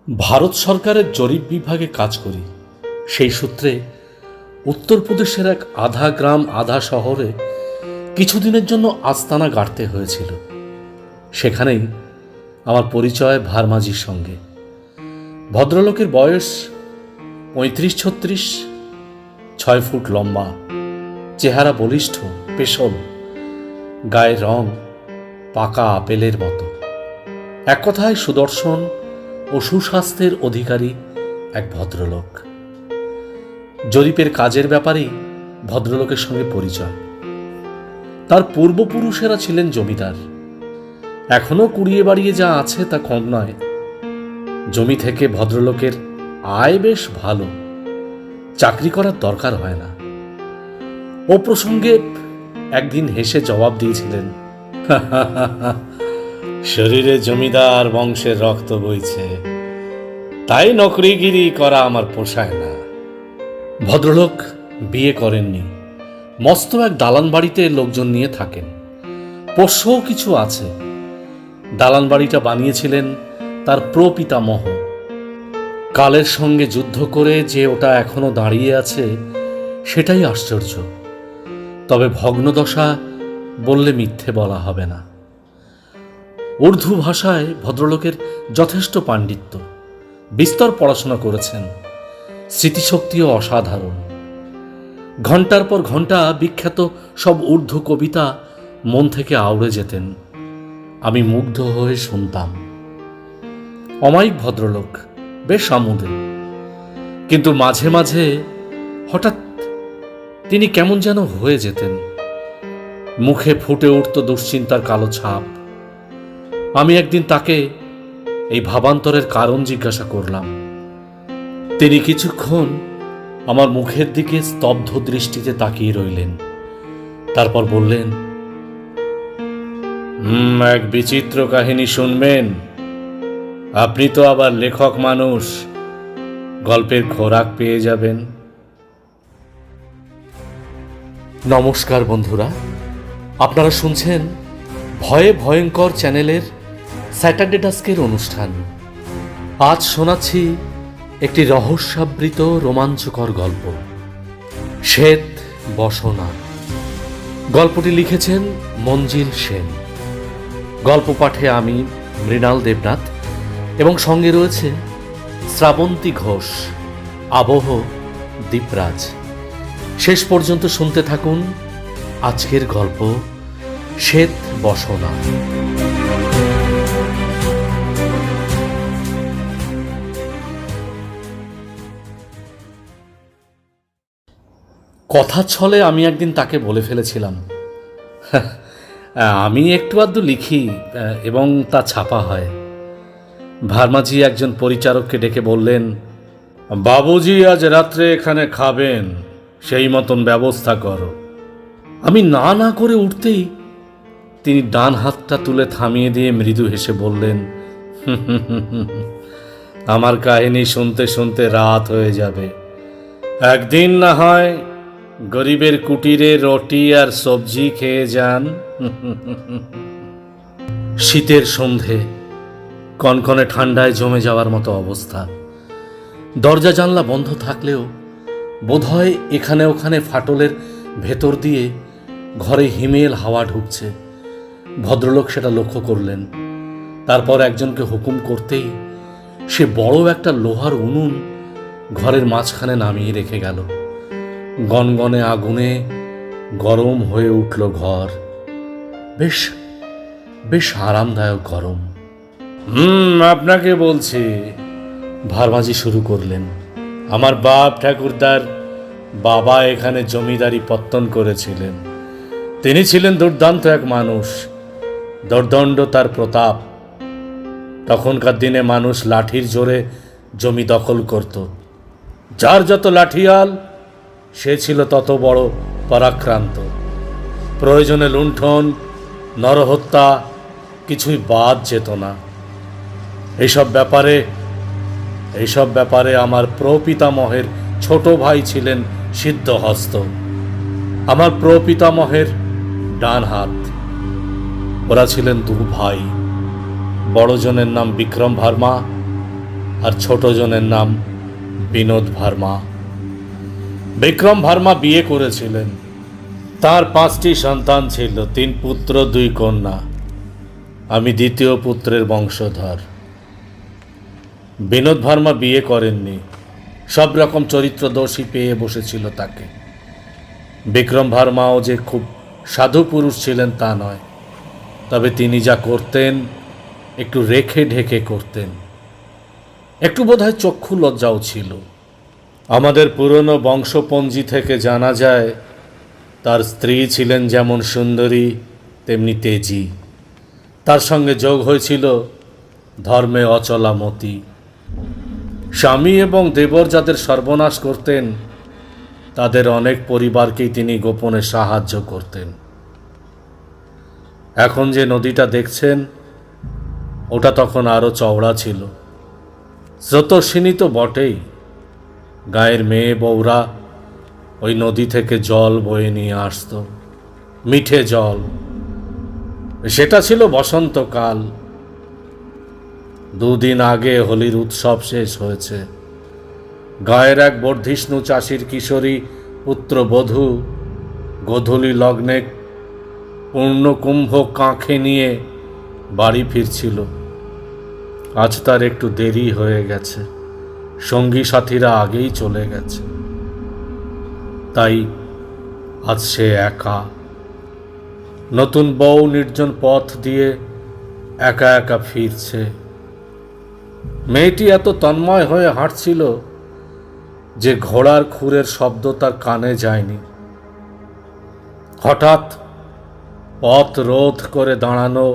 ভারত সরকারের জরিপ বিভাগে কাজ করি। সেই সূত্রে উত্তরপ্রদেশের এক আধা গ্রাম আধা শহরে কিছুদিনের জন্য আস্তানা গাড়তে হয়েছিল। সেখানেই আমার পরিচয় ভারমাজির সঙ্গে। ভদ্রলোকের বয়স ৩৫-৩৬, ৬ ফুট লম্বা, চেহারা বলিষ্ঠ, পেশল, গায়ের রং পাকা আপেলের মতো। এক কথায় সুদর্শন ও সুস্বাস্থ্যের অধিকারী এক ভদ্রলোক। জরিপের কাজের ব্যাপারেই ভদ্রলোকের সঙ্গে পরিচয়। তার পূর্বপুরুষেরা ছিলেন জমিদার। এখনো কুড়িয়ে বাড়িয়ে যা আছে তা কম নয়। জমি থেকে ভদ্রলোকের আয় বেশ ভালো, চাকরি করার দরকার হয় না। ও প্রসঙ্গে একদিন হেসে জবাব দিয়েছিলেন, শরীরে জমিদার বংশের রক্ত বইছে, তাই নকরিগিরি করা আমার পোষায় না। ভদ্রলোক বিয়ে করেননি, মস্ত এক দালান বাড়িতে লোকজন নিয়ে থাকেন, পোষ্যও কিছু আছে। দালান বাড়িটা বানিয়েছিলেন তার প্রপিতামহ। কালের সঙ্গে যুদ্ধ করে যে ওটা এখনো দাঁড়িয়ে আছে সেটাই আশ্চর্য। তবে ভগ্নদশা বললে মিথ্যে বলা হবে না। উর্দু ভাষায় ভদ্রলোকের যথেষ্ট পাণ্ডিত্য, বিস্তর পড়াশোনা করেছেন, স্মৃতিশক্তিও অসাধারণ। ঘন্টার পর ঘন্টা বিখ্যাত সব উর্দু কবিতা মন থেকে আউড়ে যেতেন। আমি মুগ্ধ হয়ে শুনতাম। অমায়িক ভদ্রলোক, বেশ আমোদে। কিন্তু মাঝে মাঝে হঠাৎ তিনি কেমন যেন হয়ে যেতেন। মুখে ফুটে উঠত দুশ্চিন্তার কালো ছাপ। আমি একদিন তাকে এই ভাবান্তরের কারণ জিজ্ঞাসা করলাম। তিনি কিছুক্ষণ আমার মুখের দিকে স্তব্ধ দৃষ্টিতে তাকিয়ে রইলেন। তারপর বললেন, এক বিচিত্র কাহিনী শুনবেন? আপনি তো আবার লেখক মানুষ, গল্পের খোরাক পেয়ে যাবেন। নমস্কার বন্ধুরা, আপনারা শুনছেন ভয়ে ভয়ঙ্কর চ্যানেলের স্যাটারডে ডাস্কের অনুষ্ঠান। আজ শোনাচ্ছি একটি রহস্যাবৃত রোমাঞ্চকর গল্প, শ্বেত বসনা। গল্পটি লিখেছেন মঞ্জিল সেন। গল্প পাঠে আমি মৃণাল দেবনাথ এবং সঙ্গে রয়েছে শ্রাবন্তী ঘোষ, আবহ দীপরাজ। শেষ পর্যন্ত শুনতে থাকুন আজকের গল্প, শ্বেত বসনা। কথার ছলে আমি একদিন তাকে বলে ফেলেছিলাম, আমি একটু আধটু লিখি এবং তা ছাপা হয়। ভারমাজি একজন পরিচারককে ডেকে বললেন, বাবুজি আজ রাত্রে এখানে খাবেন, সেই মতন ব্যবস্থা করো। আমি না না করে উঠতেই তিনি ডান হাতটা তুলে থামিয়ে দিয়ে মৃদু হেসে বললেন, আমার কাহিনী শুনতে শুনতে রাত হয়ে যাবে। একদিন না হয় গরিবের কুটিরে রুটি আর সবজি খেয়ে যান। শীতের সন্ধে, কনকনে ঠান্ডায় জমে যাওয়ার মতো অবস্থা। দরজা জানলা বন্ধ থাকলেও বোধহয় এখানে ওখানে ফাটলের ভেতর দিয়ে ঘরে হিমেল হাওয়া ঢুকছে। ভদ্রলোক সেটা লক্ষ্য করলেন। তারপর একজনকে হুকুম করতেই সে বড় একটা লোহার উনুন ঘরের মাঝখানে নামিয়ে রেখে গেল। গনগনে আগুনে গরম হয়ে উঠল ঘর। বেশ বেশ আরামদায়ক গরম। আপনাকে বলছি, ভারমাজি শুরু করলেন, আমার বাপ ঠাকুরদার বাবা এখানে জমিদারি পত্তন করেছিলেন। তিনি ছিলেন দুর্দান্ত এক মানুষ, দর্দণ্ড তার প্রতাপ। তখনকার দিনে মানুষ লাঠির জোরে জমি দখল করত। যার যত লাঠিয়াল সে ছিল তত বড় পরাক্রান্ত। প্রয়োজনে লুণ্ঠন, নরহত্যা কিছুই বাদ যেত না। এইসব ব্যাপারে আমার প্রপিতামহের ছোট ভাই ছিলেন সিদ্ধহস্ত, আমার প্রপিতামহের ডান হাত। ওরা ছিলেন দু ভাই। বড়জনের নাম বিক্রম ভার্মা, আর ছোটজনের নাম বিনোদ ভার্মা। বিক্রম ভার্মা বিয়ে করেছিলেন। তার 5টি সন্তান ছিল, 3 পুত্র 2 কন্যা। আমি দ্বিতীয় পুত্রের বংশধর। বিনোদ ভার্মা বিয়ে করেননি, সব রকম চরিত্র দোষী পেয়ে বসেছিল তাকে। বিক্রম ভার্মাও যে খুব সাধু পুরুষ ছিলেন তা নয়, তবে তিনি যা করতেন একটু রেখে ঢেকে করতেন। একটু বোধহয় চক্ষু লজ্জাও ছিল। আমাদের পুরনো বংশপঞ্জি থেকে জানা যায় তার স্ত্রী ছিলেন যেমন সুন্দরী তেমনি তেজি। তার সঙ্গে যোগ হয়েছিল ধর্মে অচলা মতি। স্বামী এবং দেবর যাদের সর্বনাশ করতেন তাদের অনেক পরিবারকেই তিনি গোপনে সাহায্য করতেন। এখন যে নদীটা দেখছেন ওটা তখন আরও চওড়া ছিল। স্রোতস্বিনী তো বটেই, গায়ের মেয়ে বউরা ওই নদী থেকে জল বয়ে নিয়ে আসত, মিঠে জল। সেটা ছিল বসন্তকাল। 2 দিন আগে হোলির উৎসব শেষ হয়েছে। গায়ের এক বর্ধিষ্ণু চাষির কিশোরী পুত্রবধূ গোধূলি লগ্নে পূর্ণকুম্ভ কাঁখে নিয়ে বাড়ি ফিরছিল। আজ তার একটু দেরি হয়ে গেছে, সঙ্গী সাথীরা আগেই চলে গেছে, তাই আজ সে একা। নতুন বউ নির্জন পথ দিয়ে একা একা ফিরছে। মেয়েটি এত তন্ময় হয়ে হাঁটছিল যে ঘোড়ার খুরের শব্দ তার কানে যায়নি। হঠাৎ পথ রোধ করে দাঁড়ানো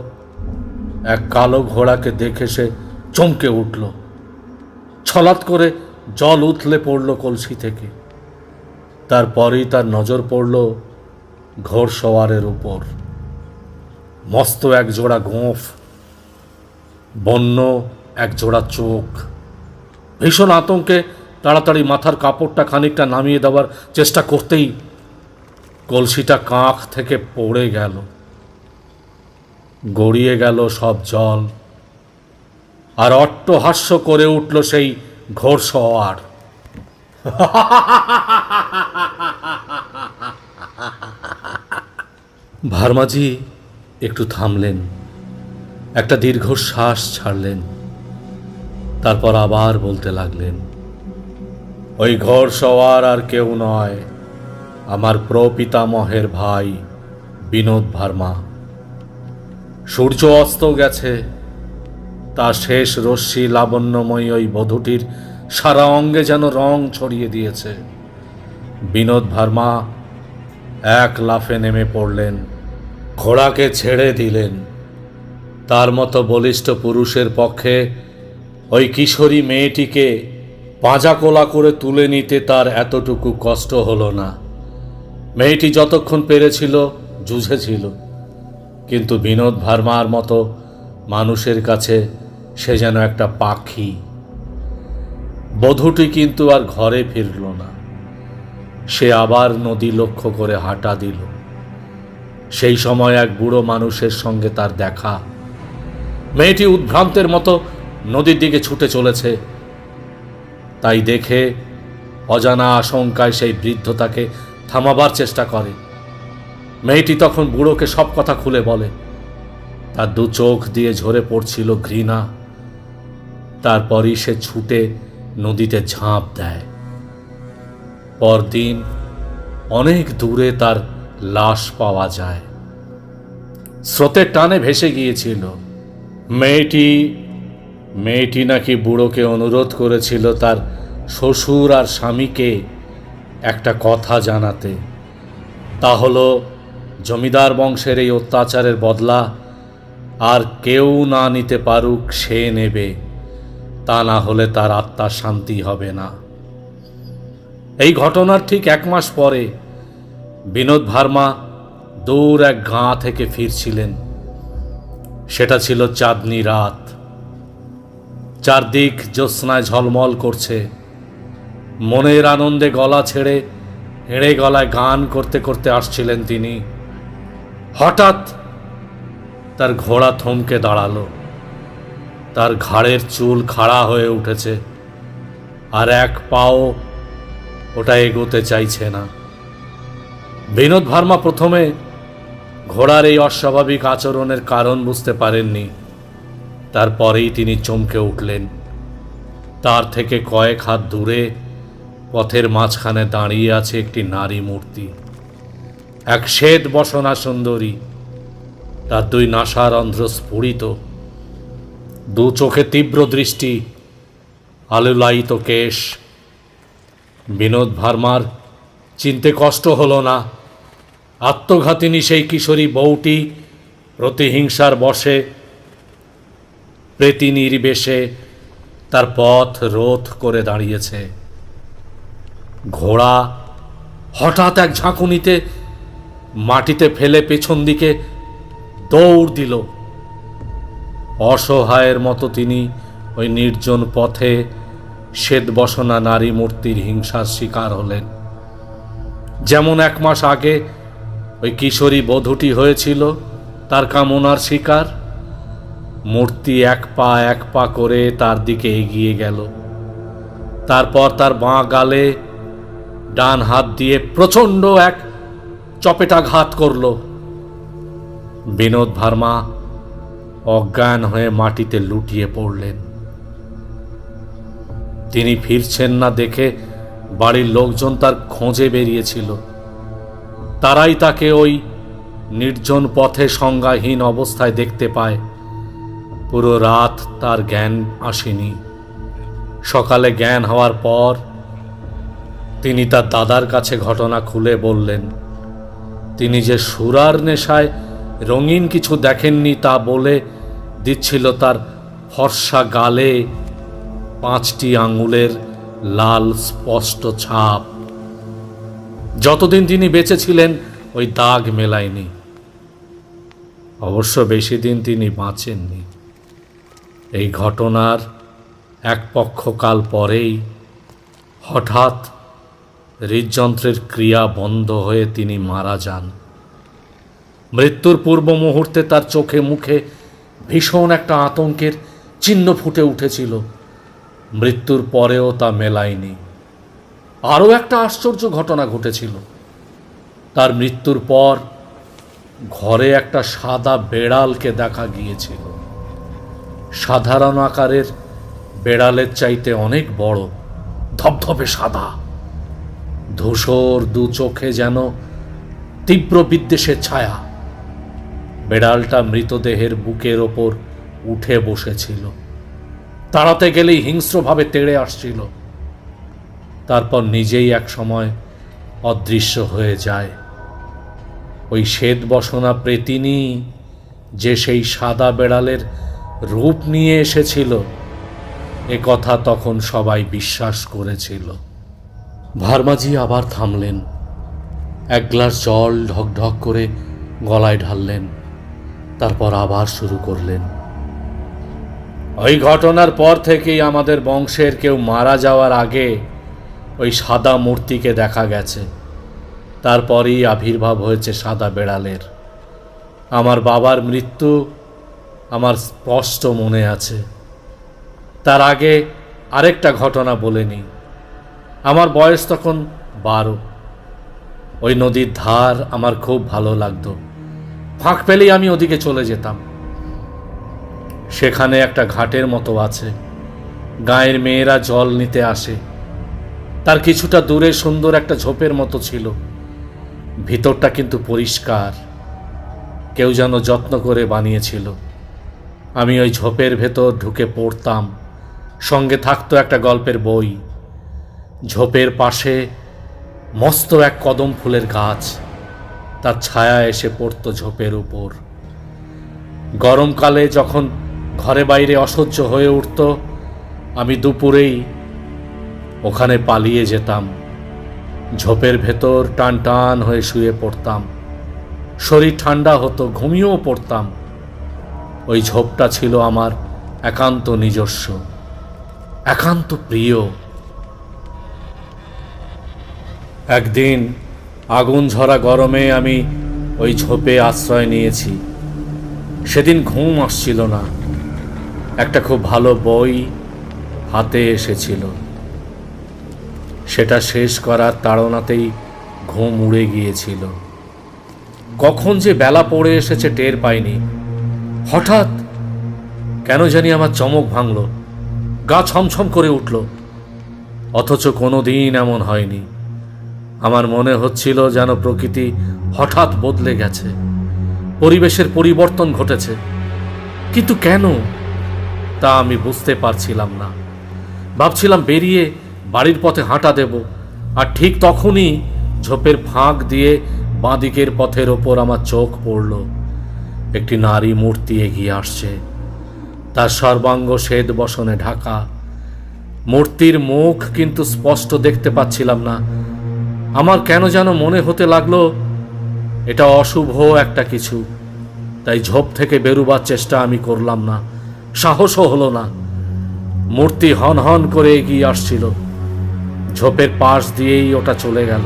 এক কালো ঘোড়াকে দেখে সে চমকে উঠল। ছলাৎ করে জল উথলে পড়ল কলসি থেকে। তারপরেই তার নজর পড়ল ঘোড়সওয়ারের উপর। মস্ত এক জোড়া গোঁফ, বন্য এক জোড়া চোখ। ভীষণ আতঙ্কে তাড়াতাড়ি মাথার কাপড়টা খানিকটা নামিয়ে দেওয়ার চেষ্টা করতেই কলসিটা কাঁখ থেকে পড়ে গেল, গড়িয়ে গেল সব জল। আর অট্টহাস্য করে উঠল সেই ঘোড়সওয়ার। ভার্মাজি একটু থামলেন, একটা দীর্ঘশ্বাস ছাড়লেন, তারপর আবার বলতে লাগলেন, ওই ঘোড়সওয়ার আর কেউ নয়, আমার প্রপিতামহের ভাই বিনোদ ভার্মা। সূর্য অস্ত গেছে, তার শেষ রশ্মি লাবণ্যময়ী ওই বধূটির সারা অঙ্গে যেন রং ছড়িয়ে দিয়েছে। বিনোদ ভার্মা এক লাফে নেমে পড়লেন, ঘোড়াকে ছেড়ে দিলেন। তার মতো বলিষ্ঠ পুরুষের পক্ষে ওই কিশোরী মেয়েটিকে পাঁজাকোলা করে তুলে নিতে তার এতটুকু কষ্ট হলো না। মেয়েটি যতক্ষণ পেরেছিল যুঝেছিল, কিন্তু বিনোদ ভার্মার মতো মানুষের কাছে সে যেন একটা পাখি। বধূটি কিন্তু আর ঘরে ফিরল না। সে আবার নদী লক্ষ্য করে হাঁটা দিল। সেই সময় এক বুড়ো মানুষের সঙ্গে তার দেখা। মেয়েটি উদ্ভ্রান্তের মতো নদীর দিকে ছুটে চলেছে। তাই দেখে অজানা আশঙ্কায় সেই বৃদ্ধ তাকে থামাবার চেষ্টা করে। মেয়েটি তখন বুড়োকে সব কথা খুলে বলে। তার 2 চোখ দিয়ে ঝরে পড়ছিল ঘৃণা। তারপরই সে ছুটে নদীতে ঝাঁপ দেয়। পরদিন অনেক দূরে তার লাশ পাওয়া যায়, স্রোতের টানে ভেসে গিয়েছিল। মেয়েটি নাকি বুড়োকে অনুরোধ করেছিল তার শ্বশুর আর স্বামীকে একটা কথা জানাতে। তা হলো জমিদার বংশের এই অত্যাচারের বদলা আর কেউ না নিতে পারুক সে নেবে, তা না হলে তার আত্মার শান্তি হবে না। এই ঘটনার ঠিক 1 মাস পরে বিনোদ ভার্মা দূর এক গাঁ থেকে ফিরছিলেন। সেটা ছিল চাঁদনি রাত। চারদিক জ্যোৎস্নায় ঝলমল করছে। মনের আনন্দে গলা ছেড়ে হেঁড়ে গলায় গান করতে করতে আসছিলেন তিনি। হঠাৎ তার ঘোড়া থমকে দাঁড়ালো। তার ঘাড়ের চুল খাড়া হয়ে উঠেছে, আর এক পাও ওটা এগোতে চাইছে না। বিনোদ ভার্মা প্রথমে ঘোড়ার এই অস্বাভাবিক আচরণের কারণ বুঝতে পারেননি। তারপরেই তিনি চমকে উঠলেন। তার থেকে কয়েক হাত দূরে পথের মাঝখানে দাঁড়িয়ে আছে একটি নারী মূর্তি, এক শ্বেত বসনা সুন্দরী। তার দুই নাসারন্ধ্র স্ফুরিত, দু চোখে তীব্র দৃষ্টি, আলুলায়িত কেশ। বিনোদ ভার্মার চিনতে কষ্ট হলো না। আত্মঘাতিনী সেই কিশোরী বউটি প্রতিহিংসার বশে প্রেতিনীর বেশে তার পথ রোধ করে দাঁড়িয়েছে। ঘোড়া হঠাৎ এক ঝাঁকুনিতে মাটিতে ফেলে পেছন দিকে দৌড় দিল। অসহায়ের মতো তিনি ওই নির্জন পথে শ্বেতবসনা নারী মূর্তির হিংসার শিকার হলেন। যেমন 1 মাস আগে ওই কিশোরী বধূটি হয়েছিল তার কামনার শিকার। মূর্তি এক পা করে তার দিকে এগিয়ে গেল। তারপর তার বাঁ গালে ডান হাত দিয়ে প্রচণ্ড এক চপেটাঘাত করল। বিনোদ ভার্মা অজ্ঞান হয়ে মাটিতে লুটিয়ে পড়লেন। তিনি ফিরছেন না দেখে বাড়ির লোকজন তার খোঁজে বেরিয়েছিল। তারাই তাকে ওই নির্জন পথে সংজ্ঞাহীন অবস্থায় দেখতে পায়। পুরো রাত তার জ্ঞান আসেনি। সকালে জ্ঞান হওয়ার পর তিনি তার দাদার কাছে ঘটনা খুলে বললেন। তিনি যে সুরার নেশায় রঙিন কিছু দেখেননি তা বলে দিচ্ছিল তার ফর্সা গালে 5টি আঙুলের লাল স্পষ্ট ছাপ। যতদিন তিনি বেঁচে ছিলেন ওই দাগ মেলায়নি। অবশ্য বেশি দিন তিনি বাঁচেননি। এই ঘটনার এক পক্ষকাল পরেই হঠাৎ হৃদযন্ত্রের ক্রিয়া বন্ধ হয়ে তিনি মারা যান। মৃত্যুর পূর্ব মুহূর্তে তার চোখে মুখে ভীষণ একটা আতঙ্কের চিহ্ন ফুটে উঠেছিল। মৃত্যুর পরেও তা মেলায়নি। আরও একটা আশ্চর্য ঘটনা ঘটেছিল। তার মৃত্যুর পর ঘরে একটা সাদা বেড়ালকে দেখা গিয়েছিল। সাধারণ আকারের বেড়ালের চাইতে অনেক বড়, ধবধবে সাদা। ধূসর দু চোখে যেন তীব্র বিদ্বেষের ছায়া। বেড়ালটা মৃতদেহের বুকের ওপর উঠে বসেছিল। তাড়াতে গেলেই হিংস্রভাবে তেড়ে আসছিল। তারপর নিজেই এক সময় অদৃশ্য হয়ে যায়। ওই শ্বেতবসনা প্রেতিনী যে সেই সাদা বেড়ালের রূপ নিয়ে এসেছিল, এ কথা তখন সবাই বিশ্বাস করেছিল। ভার্মাজি আবার থামলেন। এক গ্লাস জল ঢকঢক করে গলায় ঢাললেন। তারপর আবার শুরু করলেন। ওই ঘটনার পর থেকেই আমাদের বংশের কেউ মারা যাওয়ার আগে ওই সাদা মূর্তিকে দেখা গেছে। তারপরেই আবির্ভাব হয়েছে সাদা বেড়ালের। আমার বাবার মৃত্যু আমার স্পষ্ট মনে আছে। তার আগে আরেকটা ঘটনা বলেনি। আমার বয়স তখন 12। ওই নদীর ধার আমার খুব ভালো লাগতো। ফাঁক পেলেই আমি ওদিকে চলে যেতাম। সেখানে একটা ঘাটের মতো আছে। গাঁয়ের মেয়েরা জল নিতে আসে। তার কিছুটা দূরে সুন্দর একটা ঝোপের মতো ছিল। ভিতরটা কিন্তু পরিষ্কার। কেউ যেন যত্ন করে বানিয়েছিল। আমি ওই ঝোপের ভেতর ঢুকে পড়তাম। সঙ্গে থাকতো একটা গল্পের বই। ঝোপের পাশে মস্ত এক কদম ফুলের গাছ। তার ছায়া এসে পড়তো ঝোপের উপর। গরমকালে যখন ঘরে বাইরে অসহ্য হয়ে উঠত, আমি দুপুরেই ওখানে পালিয়ে যেতাম। ঝোপের ভেতর টান টান হয়ে শুয়ে পড়তাম। শরীর ঠান্ডা হতো, ঘুমিয়েও পড়তাম। ওই ঝোপটা ছিল আমার একান্ত নিজস্ব, একান্ত প্রিয়। একদিন আগুন ঝরা গরমে আমি ওই ঝোপে আশ্রয় নিয়েছি। সেদিন ঘুম আসছিল না। একটা খুব ভালো বই হাতে এসেছিল, সেটা শেষ করার তাড়নাতেই ঘুম উড়ে গিয়েছিল। কখন যে বেলা পড়ে এসেছে টের পাইনি। হঠাৎ কেন জানি আমার চমক ভাঙল, গা ছমছম করে উঠল। অথচ কোনো দিন এমন হয়নি। আমার মনে হচ্ছিল যেন প্রকৃতি হঠাৎ বদলে গেছে, পরিবেশের পরিবর্তন ঘটেছে। কিন্তু কেন তা আমি বুঝতে পারছিলাম না। ভাবছিলাম বেরিয়ে বাড়ির পথে হাঁটা দেব, আর ঠিক তখনই ঝোপের ফাঁক দিয়ে বাঁদিকের পথের ওপর আমার চোখ পড়ল। একটি নারী মূর্তি এগিয়ে আসছে, তার সর্বাঙ্গ শ্বেত বসনে ঢাকা। মূর্তির মুখ কিন্তু স্পষ্ট দেখতে পাচ্ছিলাম না। আমার কেন যেন মনে হতে লাগলো এটা অশুভ একটা কিছু। তাই ঝোপ থেকে বেরুবার চেষ্টা আমি করলাম না, সাহসও হলো না। মূর্তি হন হন করে এগিয়ে আসছিল। ঝোপের পাশ দিয়েই ওটা চলে গেল,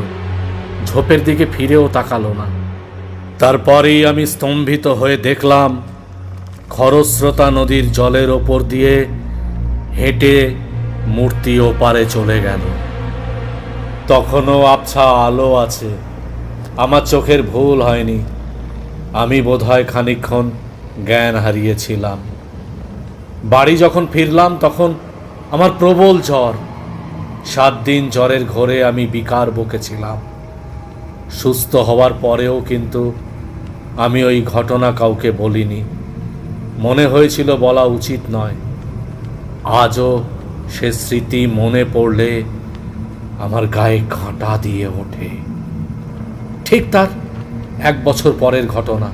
ঝোপের দিকে ফিরেও তাকালো না। তারপরেই আমি স্তম্ভিত হয়ে দেখলাম খরস্রোতা নদীর জলের ওপর দিয়ে হেঁটে মূর্তি ওপারে চলে গেল। তখনও আবছা আলো আছে, আমার চোখের ভুল হয়নি। আমি বোধহয় খানিকক্ষণ জ্ঞান হারিয়েছিলাম। বাড়ি যখন ফিরলাম তখন আমার প্রবল জ্বর। 7 দিন জ্বরের ঘোরে আমি বিকার বকেছিলাম। সুস্থ হওয়ার পরেও কিন্তু আমি ওই ঘটনা কাউকে বলিনি। মনে হয়েছিল বলা উচিত নয়। আজও সে স্মৃতি মনে পড়লে আমার গায়ে কাঁটা দিয়ে ওঠে। ঠিক তার 1 বছর পরের ঘটনা।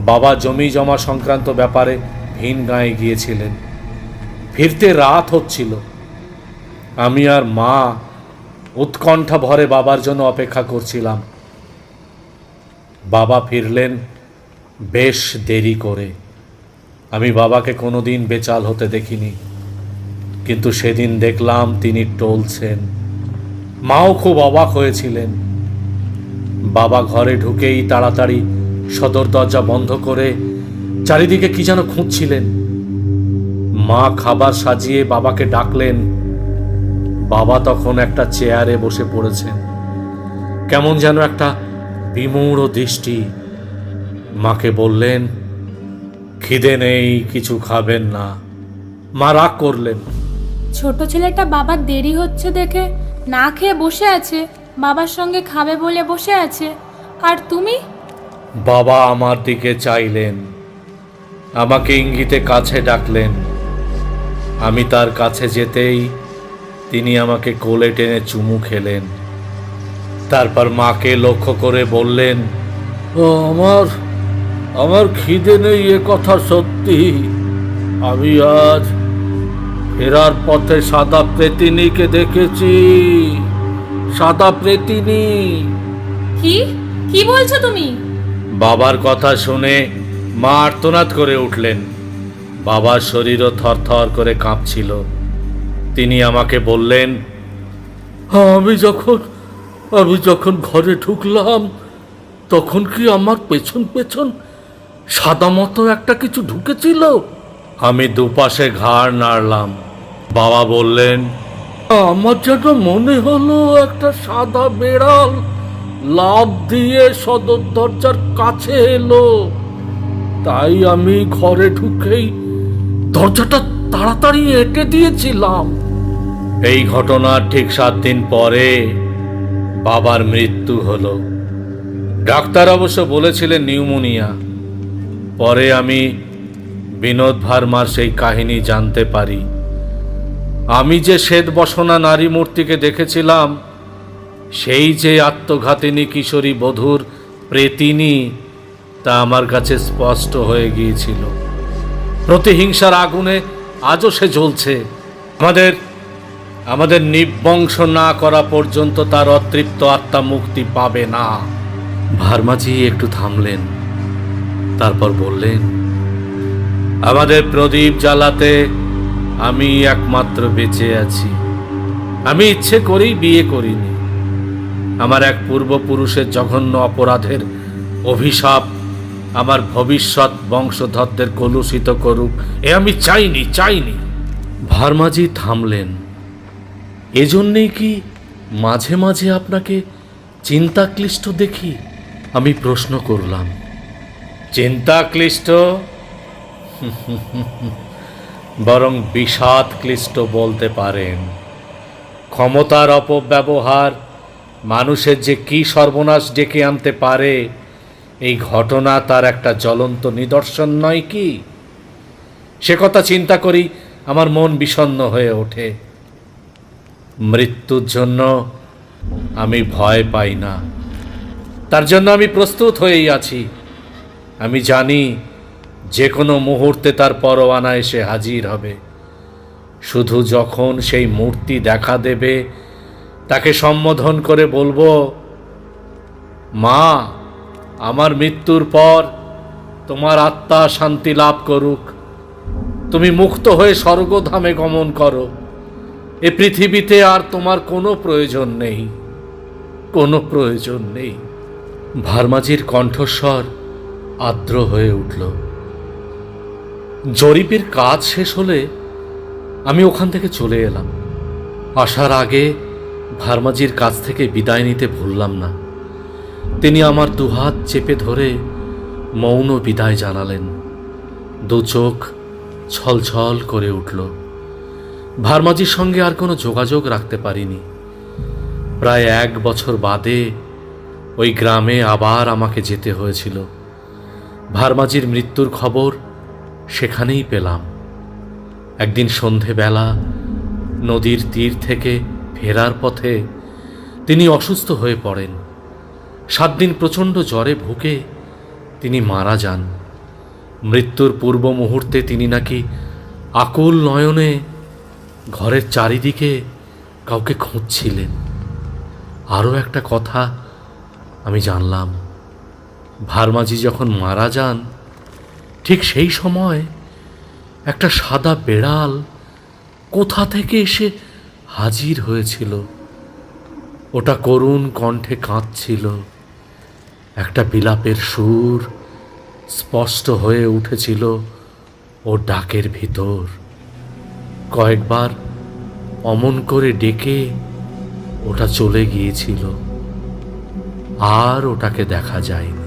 বাবা জমি জমা সংক্রান্ত ব্যাপারে ভিন গাঁয়ে গিয়েছিলেন। ফিরতে রাত হচ্ছিল। আমি আর মা উৎকণ্ঠা ভরে বাবার জন্য অপেক্ষা করছিলাম। বাবা ফিরলেন বেশ দেরি করে। আমি বাবাকে কোনোদিন বেচাল হতে দেখিনি, কিন্তু সেদিন দেখলাম তিনি টলছেন। মাও খুব অবাক হয়েছিলেন। বাবা ঘরে ঢুকেই তাড়াতাড়ি সদর দরজা বন্ধ করে চারিদিকে কি যেন খুঁজছিলেন। মা খাবার সাজিয়ে বাবাকে ডাকলেন। বাবা তখন একটা চেয়ারে বসে পড়েছেন, কেমন যেন একটা বিমূঢ় দৃষ্টি। মাকে বললেন, খিদে নেই, কিছু খাবেন না। মা রাগ করলেন। ছোট ছেলেটা বাবার দেরি হচ্ছে দেখে না খেয়ে বসে আছে, বাবার সঙ্গে খাবে বলে বসে আছে, আর তুমি? বাবা আমার দিকে চাইলেন, আমাকে ইঙ্গিতে কাছে ডাকলেন। আমি তার কাছে যেতেই তিনি আমাকে কোলে টেনে চুমু খেলেন। তারপর মাকে লক্ষ্য করে বললেন, আমার আমার খিদে নেই এ কথা সত্যি। আমি আজ ফেরার পথে সাদা প্রেতিনীকে দেখেছি। সাদা প্রেতিনী। কি কি বলছো তুমি? বাবার কথা শুনে মা আর্তনাদ করে উঠলেন। বাবার শরীরও থরথর করে কাঁপছিল। তিনি আমাকে বললেন, আমি যখন ঘরে ঢুকলাম তখন কি আমার পেছন পেছন সাদা মতো একটা কিছু ঢুকেছিল? আমি দুপাশে ঘাড় নাড়লাম। বাবা বললেন, আমার যেন মনে হলো একটা সাদা বেড়াল লাফ দিয়ে সদর দরজার কাছে এলো। তাই আমি ঘরে ঢুকেই দরজাটা তাড়াতাড়ি এঁটে দিয়েছিলাম। এই ঘটনার ঠিক 7 দিন পরে বাবার মৃত্যু হলো। ডাক্তার অবশ্য বলেছিলেন নিউমোনিয়া। পরে আমি বিনোদ ভার্মার সেই কাহিনী জানতে পারি। আমি যে শ্বেত বসনা নারী মূর্তিকে দেখেছিলাম, সেই যে আত্মঘাতিনী কিশোরী বধূর প্রেতিনী, তা আমার কাছে স্পষ্ট হয়ে গিয়েছিল। প্রতিহিংসার আগুনে আজও সে জ্বলছে। আমাদের নিবংশ না করা পর্যন্ত তার অতৃপ্ত আত্মা মুক্তি পাবে না। ভার্মাজি একটু থামলেন, তারপর বললেন, আমাদের প্রদীপ জ্বালাতে আমি একমাত্র বেঁচে আছি। আমি ইচ্ছে করেই বিয়ে করিনি। আমার এক পূর্বপুরুষের জঘন্য অপরাধের অভিশাপ আমার ভবিষ্যৎ বংশধরদের কলুষিত করুক, এ আমি চাইনি। ভার্মাজি থামলেন। এজন্যেই কি মাঝে মাঝে আপনাকে চিন্তাক্লিষ্ট দেখি? আমি প্রশ্ন করলাম। চিন্তাক্লিষ্ট? বরং বিষাদক্লিষ্ট বলতে পারেন। ক্ষমতার অপব্যবহার মানুষের যে কি সর্বনাশ ডেকে আনতে পারে, এই ঘটনা তার একটা জ্বলন্ত নিদর্শন নয় কি? সে কথা চিন্তা করি আমার মন বিষণ্ণ হয়ে ওঠে। মৃত্যুর জন্য আমি ভয় পাই না, তার জন্য আমি প্রস্তুত হয়েই আছি। আমি জানি যে কোনো মুহূর্তে তার পরোয়ানা এসে হাজির হবে। শুধু যখন সেই মূর্তি দেখা দেবে, তাকে সম্বোধন করে বলবো, মা, আমার মৃত্যুর পর তোমার আত্মা শান্তি লাভ করুক, তুমি মুক্ত হয়ে স্বর্গধামে গমন করো, এ পৃথিবীতে আর তোমার কোনো প্রয়োজন নেই। ভার্মাজির কণ্ঠস্বর আর্দ্র হয়ে উঠল। জরিপের কাজ শেষ হলে আমি ওখান থেকে চলে এলাম। আসার আগে ভার্মাজির কাছ থেকে বিদায় নিতে ভুললাম না। তিনি আমার দুহাত চেপে ধরে মৌন বিদায় জানালেন। দু চোখ ছলছল করে উঠল। ভার্মাজির সঙ্গে আর কোনো যোগাযোগ রাখতে পারিনি। প্রায় 1 বছর বাদে ওই গ্রামে আবার আমাকে যেতে হয়েছিল। ভার্মাজির মৃত্যুর খবর সেখানেই পেলাম। একদিন সন্ধেবেলা নদীর তীর থেকে ফেরার পথে তিনি অসুস্থ হয়ে পড়েন। 7 দিন প্রচণ্ড জ্বরে ভুগে তিনি মারা যান। মৃত্যুর পূর্ব মুহূর্তে তিনি নাকি আকুল নয়নে ঘরের চারিদিকে কাউকে খুঁজছিলেন। আরও একটা কথা আমি জানলাম, ভার্মাজি যখন মারা যান ঠিক সেই সময় একটা সাদা বেড়াল কোথা থেকে এসে হাজির হয়েছিল। ওটা করুণ কণ্ঠে কাঁদছিল। একটা বিলাপের সুর স্পষ্ট হয়ে উঠেছিল ওর ডাকের ভিতর। কয়েকবার অমন করে ডেকে ওটা চলে গিয়েছিল, আর ওটাকে দেখা যায়নি।